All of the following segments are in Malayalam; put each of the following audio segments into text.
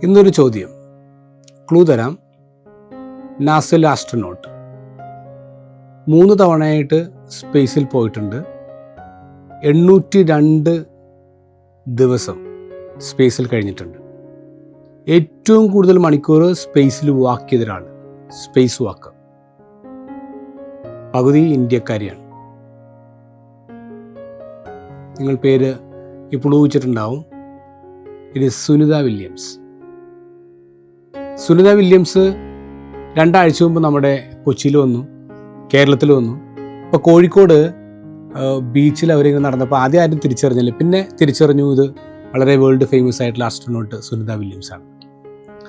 ഇന്നൊരു ചോദ്യം, ക്ലൂ തരാം. നാസയിൽ ആസ്ട്രോനോട്ട് 3 തവണയായിട്ട് സ്പേസിൽ പോയിട്ടുണ്ട്. 802 ദിവസം സ്പേസിൽ കഴിഞ്ഞിട്ടുണ്ട്. ഏറ്റവും കൂടുതൽ മണിക്കൂർ സ്പേസിൽ വാക്ക് ചെയ്ത ഒരാൾ, സ്പേസ് വാക്ക്, പകുതി ഇന്ത്യക്കാരിയാണ്. നിങ്ങൾ പേര് ഇപ്പോൾ ഊഹിച്ചിട്ടുണ്ടാവും. ഇത് സുനിത വില്യംസ്. സുനിത വില്യംസ് 2 ആഴ്ച മുമ്പ് നമ്മുടെ കൊച്ചിയിൽ വന്നു, കേരളത്തിൽ വന്നു. ഇപ്പോൾ കോഴിക്കോട് ബീച്ചിൽ അവരിങ്ങനെ നടന്നപ്പോൾ ആദ്യം ആരും തിരിച്ചറിഞ്ഞില്ല, പിന്നെ തിരിച്ചറിഞ്ഞു ഇത് വളരെ വേൾഡ് ഫേമസ് ആയിട്ടുള്ള ആസ്ട്രോനോട്ട് സുനിത വില്യംസ് ആണ്.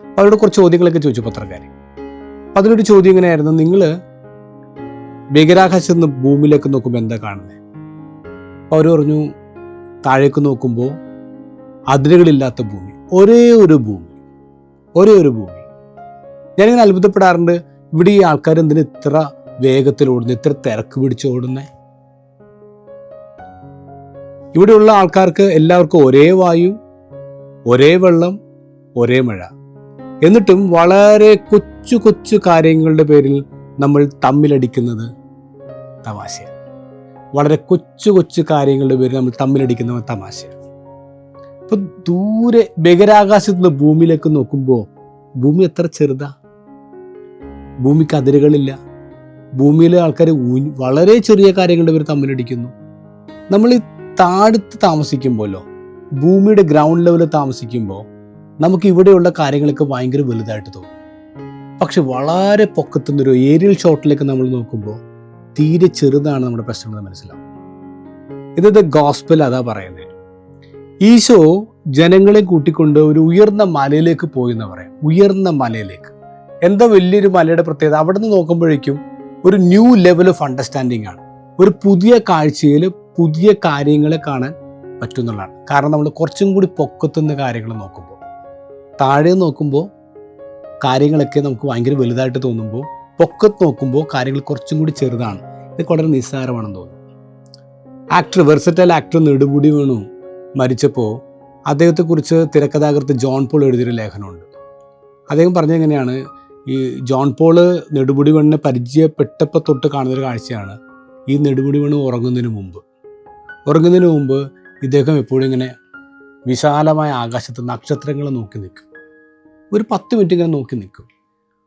അപ്പോൾ അവരോട് കുറച്ച് ചോദ്യങ്ങളൊക്കെ ചോദിച്ചു പത്രക്കാർ. അപ്പോൾ അതിലൊരു ചോദ്യം ഇങ്ങനെയായിരുന്നു, നിങ്ങൾ ബഹിരാകാശത്ത് നിന്ന് ഭൂമിയിലേക്ക് നോക്കുമ്പോൾ എന്താ കാണുന്നത്? അപ്പോൾ അവർ പറഞ്ഞു, താഴേക്ക് നോക്കുമ്പോൾ അതിരുകളില്ലാത്ത ഭൂമി, ഒരേ ഒരു ഭൂമി. ഞാനിങ്ങനെ അത്ഭുതപ്പെടാറുണ്ട്, ഇവിടെ ഈ ആൾക്കാർ എന്തിന് ഇത്ര വേഗത്തിൽ ഓടുന്നത്, ഇത്ര തിരക്ക് പിടിച്ച് ഓടുന്നത്? ഇവിടെയുള്ള ആൾക്കാർക്ക് എല്ലാവർക്കും ഒരേ വായു, ഒരേ വെള്ളം, ഒരേ മഴ. എന്നിട്ടും വളരെ കൊച്ചു കൊച്ചു കാര്യങ്ങളുടെ പേരിൽ നമ്മൾ തമ്മിലടിക്കുന്നത് തമാശയാണ്. വളരെ കൊച്ചു കൊച്ചു കാര്യങ്ങളുടെ പേരിൽ നമ്മൾ തമ്മിലടിക്കുന്നത് തമാശയാണ്. ഇപ്പൊ ദൂരെ ബഹിരാകാശത്ത് നിന്ന് ഭൂമിയിലേക്ക് നോക്കുമ്പോൾ ഭൂമി എത്ര ചെറുതാ. ഭൂമിക്ക് അതിരുകളില്ല. ഭൂമിയിലെ ആൾക്കാർ വളരെ ചെറിയ കാര്യങ്ങളുടെ പേര് തമ്മിലടിക്കുന്നു. നമ്മൾ ഈ താഴത്ത് താമസിക്കുമ്പോഴോ, ഭൂമിയുടെ ഗ്രൗണ്ട് ലെവലിൽ താമസിക്കുമ്പോൾ നമുക്ക് ഇവിടെയുള്ള കാര്യങ്ങളൊക്കെ ഭയങ്കര വലുതായിട്ട് തോന്നും. പക്ഷെ വളരെ പൊക്കത്തുനിന്നൊരു ഏരിയൽ ഷോട്ടിലേക്ക് നമ്മൾ നോക്കുമ്പോൾ തീരെ ചെറുതാണ് നമ്മുടെ പ്രശ്നങ്ങൾ മനസ്സിലാവും. ഇത് ഗോസ്പൽ അതാ പറയുന്നത്. ഈശോ ജനങ്ങളെ കൂട്ടിക്കൊണ്ട് ഒരു ഉയർന്ന മലയിലേക്ക് പോയി എന്ന് പറയാം. ഉയർന്ന മലയിലേക്ക്. എന്താ വലിയൊരു മലയുടെ പ്രത്യേകത? അവിടെ നിന്ന് നോക്കുമ്പോഴേക്കും ഒരു ന്യൂ ലെവൽ ഓഫ് അണ്ടർസ്റ്റാൻഡിങ് ആണ്. ഒരു പുതിയ കാഴ്ചയിൽ പുതിയ കാര്യങ്ങളെ കാണാൻ പറ്റുന്നുള്ളതാണ്. കാരണം നമ്മൾ കുറച്ചും കൂടി പൊക്കത്തുനിന്ന് കാര്യങ്ങൾ നോക്കുമ്പോൾ, താഴെ നോക്കുമ്പോൾ കാര്യങ്ങളൊക്കെ നമുക്ക് ഭയങ്കര വലുതായിട്ട് തോന്നുമ്പോൾ, പൊക്കത്ത് നോക്കുമ്പോൾ കാര്യങ്ങൾ കുറച്ചും കൂടി ചെറുതാണ്. ഇത് വളരെ നിസ്സാരമാണെന്ന് തോന്നുന്നു. വെർസറ്റൈൽ ആക്ടർ നെടുമുടി വേണു മരിച്ചപ്പോൾ അദ്ദേഹത്തെക്കുറിച്ച് തിരക്കഥാകൃത്ത് ജോൺ പോൾ എഴുതിയൊരു ലേഖനമുണ്ട്. അദ്ദേഹം പറഞ്ഞെങ്ങനെയാണ്, ഈ ജോൺ പോള് നെടുമുടി വേണിനെ പരിചയപ്പെട്ടപ്പോൾ തൊട്ട് കാണുന്നൊരു കാഴ്ചയാണ്, ഈ നെടുമുടി വേണു ഉറങ്ങുന്നതിന് മുമ്പ് ഇദ്ദേഹം എപ്പോഴും ഇങ്ങനെ വിശാലമായ ആകാശത്ത് നക്ഷത്രങ്ങൾ നോക്കി നിൽക്കും. ഒരു 10 മിനിറ്റ് ഇങ്ങനെ നോക്കി നിൽക്കും.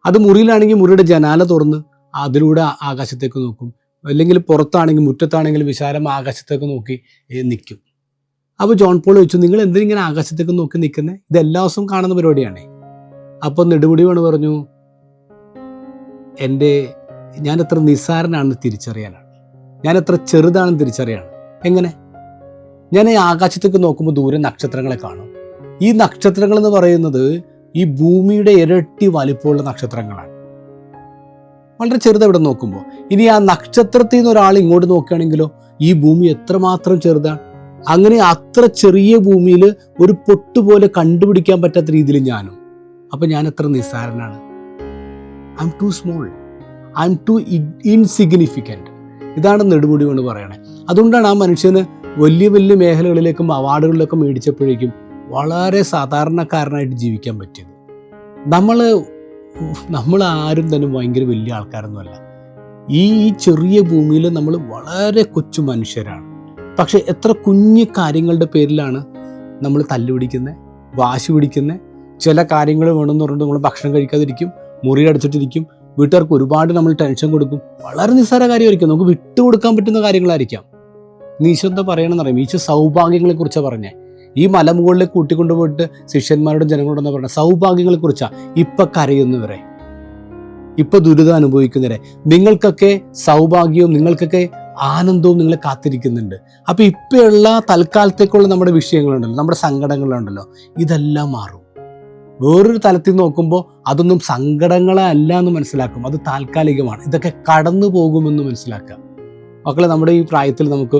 അത് മുറിയിലാണെങ്കിൽ മുറിയുടെ ജനാല തുറന്ന് അതിലൂടെ ആകാശത്തേക്ക് നോക്കും. അല്ലെങ്കിൽ പുറത്താണെങ്കിൽ, മുറ്റത്താണെങ്കിൽ വിശാലമായ ആകാശത്തേക്ക് നോക്കി നിൽക്കും. അപ്പോൾ ജോൺ പോൾ ചോദിച്ചു, നിങ്ങൾ എന്തിനിങ്ങനെ ആകാശത്തേക്ക് നോക്കി നിൽക്കുന്നത്? ഇത് എല്ലാ ദിവസവും കാണുന്ന പരിപാടിയാണേ. അപ്പോൾ നെടുമുടി വേണു പറഞ്ഞു, ഞാൻ എത്ര നിസ്സാരനാണെന്ന് തിരിച്ചറിയാനാണ്, ഞാൻ എത്ര ചെറുതാണെന്ന് തിരിച്ചറിയാണ്. എങ്ങനെ? ഞാൻ ഈ ആകാശത്തേക്ക് നോക്കുമ്പോൾ ദൂരെ നക്ഷത്രങ്ങളെ കാണും. ഈ നക്ഷത്രങ്ങൾ എന്ന് പറയുന്നത് ഈ ഭൂമിയുടെ ഇരട്ടി വലിപ്പമുള്ള നക്ഷത്രങ്ങളാണ്. വളരെ ചെറുത് ഇവിടെ നോക്കുമ്പോൾ. ഇനി ആ നക്ഷത്രത്തിൽ നിന്ന് ഒരാൾ ഇങ്ങോട്ട് നോക്കുകയാണെങ്കിലോ ഈ ഭൂമി എത്രമാത്രം ചെറുതാണ്. അങ്ങനെ അത്ര ചെറിയ ഭൂമിയിൽ ഒരു പൊട്ടുപോലെ കണ്ടുപിടിക്കാൻ പറ്റാത്ത രീതിയിൽ ഞാനും. അപ്പം ഞാൻ എത്ര നിസ്സാരനാണ്. I'm too small, I'm too insignificant. ഇതാണ് നെടുമുടി കൊണ്ട് പറയണേ. അതുകൊണ്ടാണ് ആ മനുഷ്യന് വലിയ വലിയ മേഖലകളിലേക്കും അവാർഡുകളിലൊക്കെ മേടിച്ചപ്പോഴേക്കും വളരെ സാധാരണക്കാരനായിട്ട് ജീവിക്കാൻ പറ്റിയത്. നമ്മൾ ആരും തന്നെ ഭയങ്കര വലിയ ആൾക്കാരൊന്നുമല്ല. ഈ ചെറിയ ഭൂമിയിൽ നമ്മൾ വളരെ കൊച്ചു മനുഷ്യരാണ്. പക്ഷെ എത്ര കുഞ്ഞു കാര്യങ്ങളുടെ പേരിലാണ് നമ്മൾ തല്ലുപിടിക്കുന്നത്, വാശി പിടിക്കുന്നത്. ചില കാര്യങ്ങൾ വേണമെന്ന് പറഞ്ഞിട്ട് നമ്മൾ ഭക്ഷണം കഴിക്കാതിരിക്കും, മുറി അടച്ചിട്ടിരിക്കും, വീട്ടുകാർക്ക് ഒരുപാട് നമ്മൾ ടെൻഷൻ കൊടുക്കും. വളരെ നിസ്സാര കാര്യമായിരിക്കും, നമുക്ക് വിട്ടുകൊടുക്കാൻ പറ്റുന്ന കാര്യങ്ങളായിരിക്കാം. ഈശോ എന്താ പറയണമെന്നറിയാം? ഈശോ സൗഭാഗ്യങ്ങളെക്കുറിച്ചാണ് പറഞ്ഞേ. ഈ മലമുകളിലേക്ക് കൂട്ടിക്കൊണ്ടുപോയിട്ട് ശിഷ്യന്മാരോടും ജനങ്ങളോടെന്നാ പറഞ്ഞത് സൗഭാഗ്യങ്ങളെക്കുറിച്ചാണ്. ഇപ്പം കരയുന്നവരെ, ഇപ്പം ദുരിതം അനുഭവിക്കുന്നവരെ, നിങ്ങൾക്കൊക്കെ സൗഭാഗ്യവും നിങ്ങൾക്കൊക്കെ ആനന്ദവും നിങ്ങളെ കാത്തിരിക്കുന്നുണ്ട്. അപ്പോൾ ഇപ്പോഴുള്ള തൽക്കാലത്തേക്കുള്ള നമ്മുടെ വിഷയങ്ങളുണ്ടല്ലോ, നമ്മുടെ സങ്കടങ്ങളുണ്ടല്ലോ, ഇതെല്ലാം മാറും. വേറൊരു തലത്തിൽ നോക്കുമ്പോൾ അതൊന്നും സങ്കടങ്ങളെ അല്ല എന്ന് മനസ്സിലാക്കും. അത് താൽക്കാലികമാണ്, ഇതൊക്കെ കടന്നു പോകുമെന്ന് മനസ്സിലാക്കുക. മക്കളെ, നമ്മുടെ ഈ പ്രായത്തിൽ നമുക്ക്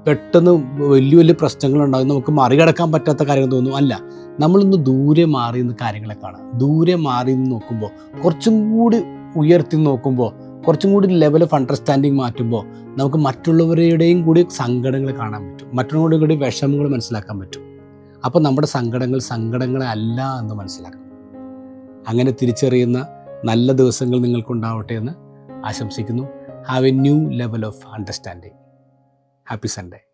പെട്ടെന്ന് വലിയ വലിയ പ്രശ്നങ്ങളുണ്ടാകും, നമുക്ക് മറികടക്കാൻ പറ്റാത്ത കാര്യങ്ങൾ തോന്നും. അല്ല, നമ്മളൊന്ന് ദൂരെ മാറി നിന്ന് കാര്യങ്ങളെ കാണാം. ദൂരെ മാറി നിന്ന് നോക്കുമ്പോൾ, കുറച്ചും കൂടി ഉയർത്തി നോക്കുമ്പോൾ, കുറച്ചും കൂടി ലെവൽ ഓഫ് അണ്ടർസ്റ്റാൻഡിങ് മാറ്റുമ്പോൾ നമുക്ക് മറ്റുള്ളവരുടെയും കൂടി സങ്കടങ്ങൾ കാണാൻ പറ്റും, മറ്റുള്ളവരുടെയും കൂടി വിഷമങ്ങൾ മനസ്സിലാക്കാൻ പറ്റും. അപ്പോൾ നമ്മുടെ സങ്കടങ്ങളെ അല്ല എന്ന് മനസ്സിലാക്കും. അങ്ങനെ തിരിച്ചറിയുന്ന നല്ല ദിവസങ്ങൾ നിങ്ങൾക്കുണ്ടാവട്ടെ എന്ന് ആശംസിക്കുന്നു. Have A new level of understanding. Happy Sunday.